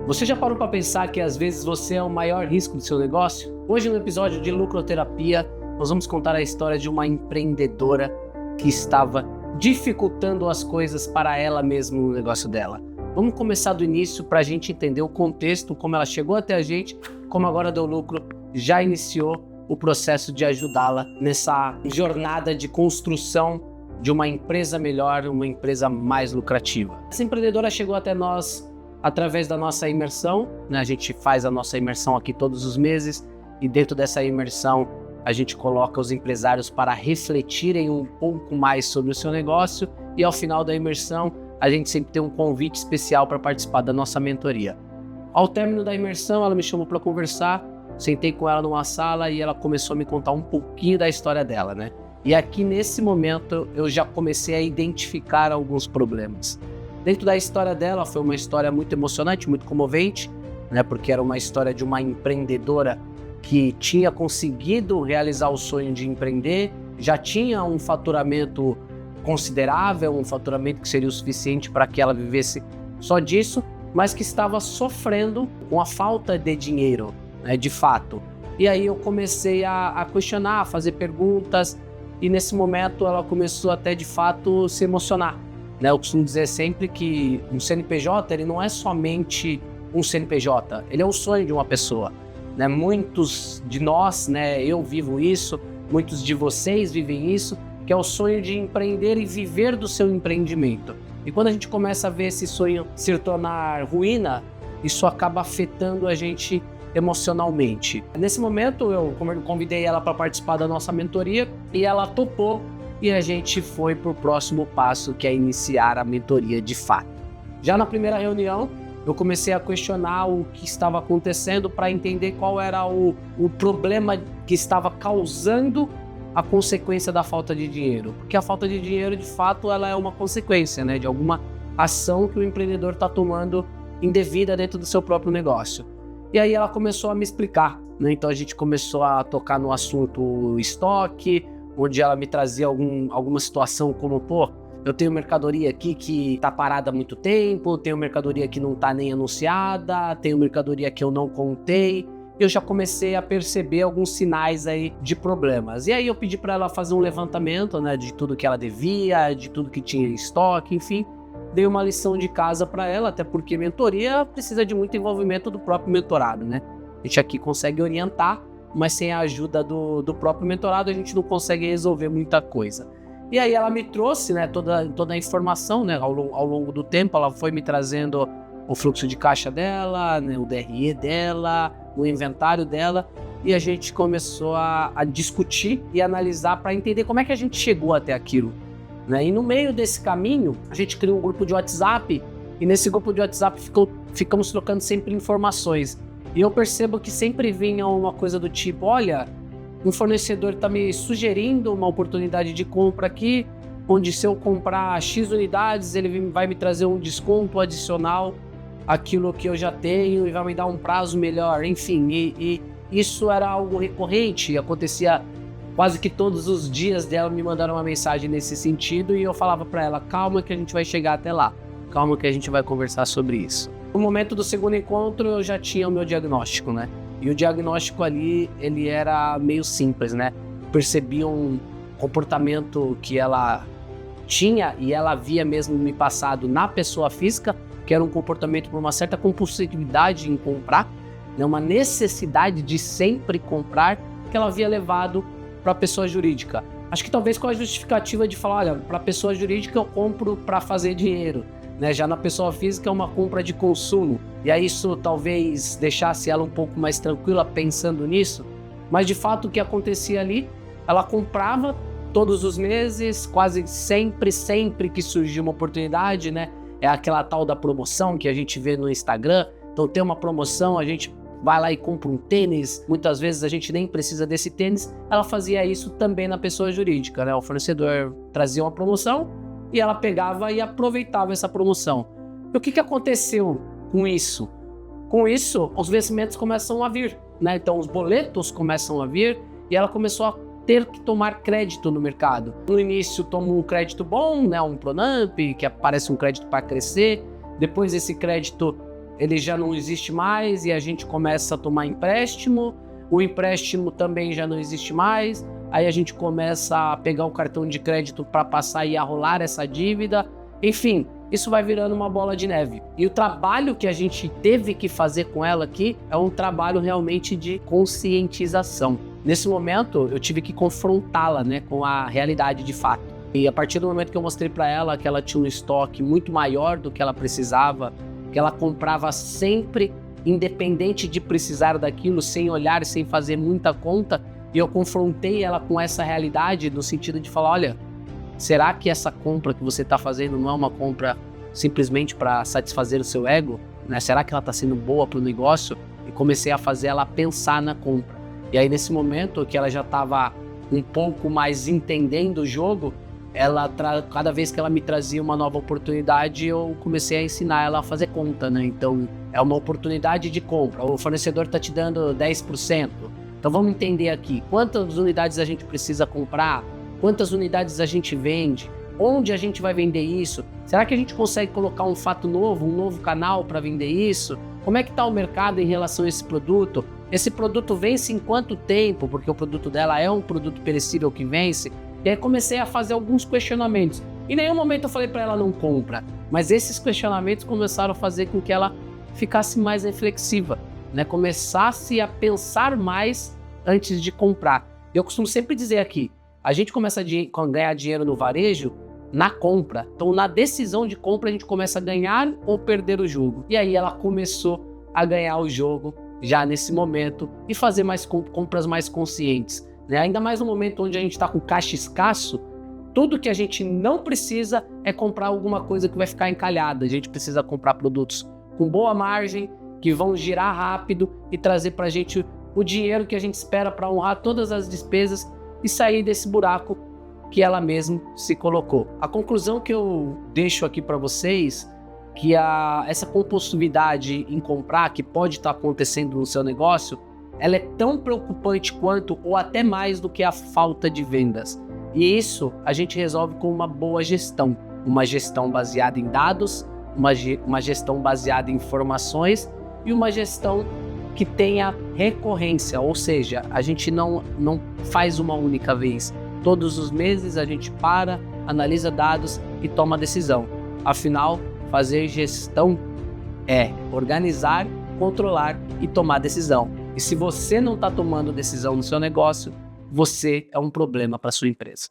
Você já parou para pensar que às vezes você é o maior risco do seu negócio? Hoje no episódio de Lucroterapia, nós vamos contar a história de uma empreendedora que estava dificultando as coisas para ela mesma no negócio dela. Vamos começar do início para a gente entender o contexto, como ela chegou até a gente, como agora Deu Lucro já iniciou o processo de ajudá-la nessa jornada de construção de uma empresa melhor, uma empresa mais lucrativa. Essa empreendedora chegou até nós através da nossa imersão, né? A gente faz a nossa imersão aqui todos os meses e dentro dessa imersão a gente coloca os empresários para refletirem um pouco mais sobre o seu negócio e ao final da imersão a gente sempre tem um convite especial para participar da nossa mentoria. Ao término da imersão ela me chamou para conversar, sentei com ela numa sala e ela começou a me contar um pouquinho da história dela, né? E aqui nesse momento eu já comecei a identificar alguns problemas. Dentro da história dela foi uma história muito emocionante, muito comovente, né? Porque era uma história de uma empreendedora que tinha conseguido realizar o sonho de empreender, já tinha um faturamento considerável, um faturamento que seria o suficiente para que ela vivesse só disso, mas que estava sofrendo com a falta de dinheiro, né, de fato. E aí eu comecei a questionar, a fazer perguntas, e nesse momento ela começou até de fato se emocionar. Né, eu costumo dizer sempre que um CNPJ ele não é somente um CNPJ, ele é o sonho de uma pessoa. Né? Muitos de nós, né, eu vivo isso, muitos de vocês vivem isso, que é o sonho de empreender e viver do seu empreendimento. E quando a gente começa a ver esse sonho se tornar ruína, isso acaba afetando a gente emocionalmente. Nesse momento eu convidei ela para participar da nossa mentoria e ela topou. E a gente foi para o próximo passo, que é iniciar a mentoria de fato. Já na primeira reunião, eu comecei a questionar o que estava acontecendo para entender qual era o problema que estava causando a consequência da falta de dinheiro. Porque a falta de dinheiro, de fato, ela é uma consequência, né, de alguma ação que o empreendedor está tomando indevida dentro do seu próprio negócio. E aí ela começou a me explicar, né? Então a gente começou a tocar no assunto estoque, onde ela me trazia alguma situação como, eu tenho mercadoria aqui que tá parada há muito tempo, tenho mercadoria que não tá nem anunciada, tenho mercadoria que eu não contei. Eu já comecei a perceber alguns sinais aí de problemas. E aí eu pedi para ela fazer um levantamento, né, de tudo que ela devia, de tudo que tinha em estoque, enfim. Dei uma lição de casa para ela, até porque mentoria precisa de muito envolvimento do próprio mentorado, né? A gente aqui consegue orientar, mas sem a ajuda do próprio mentorado a gente não consegue resolver muita coisa. E aí ela me trouxe, né, toda a informação, né, ao longo do tempo. Ela foi me trazendo o fluxo de caixa dela, né, o DRE dela, o inventário dela, e a gente começou a discutir e analisar para entender como é que a gente chegou até aquilo. Né? E no meio desse caminho, a gente criou um grupo de WhatsApp, e nesse grupo de WhatsApp ficamos trocando sempre informações. E eu percebo que sempre vinha uma coisa do tipo, olha, um fornecedor está me sugerindo uma oportunidade de compra aqui, onde se eu comprar X unidades, ele vai me trazer um desconto adicional àquilo que eu já tenho e vai me dar um prazo melhor, enfim. E isso era algo recorrente, acontecia quase que todos os dias dela me mandaram uma mensagem nesse sentido e eu falava para ela, calma que a gente vai chegar até lá, calma que a gente vai conversar sobre isso. No momento do segundo encontro eu já tinha o meu diagnóstico, né? E o diagnóstico ali, ele era meio simples, né? Percebi um comportamento que ela tinha e ela havia mesmo me passado na pessoa física, que era um comportamento por uma certa compulsividade em comprar, né? Uma necessidade de sempre comprar, que ela havia levado para a pessoa jurídica. Acho que talvez com a justificativa de falar, olha, para a pessoa jurídica eu compro para fazer dinheiro. Né, já na pessoa física é uma compra de consumo, e aí isso talvez deixasse ela um pouco mais tranquila pensando nisso, mas de fato o que acontecia ali, ela comprava todos os meses, quase sempre que surgia uma oportunidade, né, é aquela tal da promoção que a gente vê no Instagram. Então tem uma promoção, a gente vai lá e compra um tênis, muitas vezes a gente nem precisa desse tênis. Ela fazia isso também na pessoa jurídica, né, o fornecedor trazia uma promoção, e ela pegava e aproveitava essa promoção. E o que aconteceu com isso? Com isso, os vencimentos começam a vir, né? Então os boletos começam a vir e ela começou a ter que tomar crédito no mercado. No início tomou um crédito bom, né? Um Pronamp, que aparece um crédito para crescer. Depois esse crédito ele já não existe mais e a gente começa a tomar empréstimo, o empréstimo também já não existe mais, aí a gente começa a pegar o cartão de crédito para passar e arrolar essa dívida, enfim, isso vai virando uma bola de neve. E o trabalho que a gente teve que fazer com ela aqui é um trabalho realmente de conscientização. Nesse momento, eu tive que confrontá-la, né, com a realidade de fato. E a partir do momento que eu mostrei para ela que ela tinha um estoque muito maior do que ela precisava, que ela comprava sempre, independente de precisar daquilo, sem olhar, sem fazer muita conta, e eu confrontei ela com essa realidade no sentido de falar, olha, será que essa compra que você está fazendo não é uma compra simplesmente para satisfazer o seu ego? Né? Será que ela está sendo boa para o negócio? E comecei a fazer ela pensar na compra. E aí nesse momento que ela já estava um pouco mais entendendo o jogo, cada vez que ela me trazia uma nova oportunidade, eu comecei a ensinar ela a fazer conta, né? Então é uma oportunidade de compra, o fornecedor está te dando 10%. Então vamos entender aqui, quantas unidades a gente precisa comprar, quantas unidades a gente vende, onde a gente vai vender isso, será que a gente consegue colocar um fato novo, um novo canal para vender isso? Como é que está o mercado em relação a esse produto? Esse produto vence em quanto tempo? Porque o produto dela é um produto perecível que vence. E aí comecei a fazer alguns questionamentos. Em nenhum momento eu falei para ela não compra, mas esses questionamentos começaram a fazer com que ela ficasse mais reflexiva, né? Começasse a pensar mais antes de comprar. Eu costumo sempre dizer aqui, a gente começa a ganhar dinheiro no varejo na compra. Então, na decisão de compra, a gente começa a ganhar ou perder o jogo. E aí ela começou a ganhar o jogo já nesse momento e fazer mais compras mais conscientes. Né? Ainda mais no momento onde a gente está com caixa escasso, tudo que a gente não precisa é comprar alguma coisa que vai ficar encalhada. A gente precisa comprar produtos com boa margem, que vão girar rápido e trazer para a gente o dinheiro que a gente espera para honrar todas as despesas e sair desse buraco que ela mesma se colocou. A conclusão que eu deixo aqui para vocês que essa compulsividade em comprar que pode estar acontecendo no seu negócio, ela é tão preocupante quanto ou até mais do que a falta de vendas. E isso a gente resolve com uma boa gestão, uma gestão baseada em dados, uma gestão baseada em informações e uma gestão que tenha recorrência, ou seja, a gente não faz uma única vez. Todos os meses a gente para, analisa dados e toma decisão. Afinal, fazer gestão é organizar, controlar e tomar decisão. E se você não está tomando decisão no seu negócio, você é um problema para sua empresa.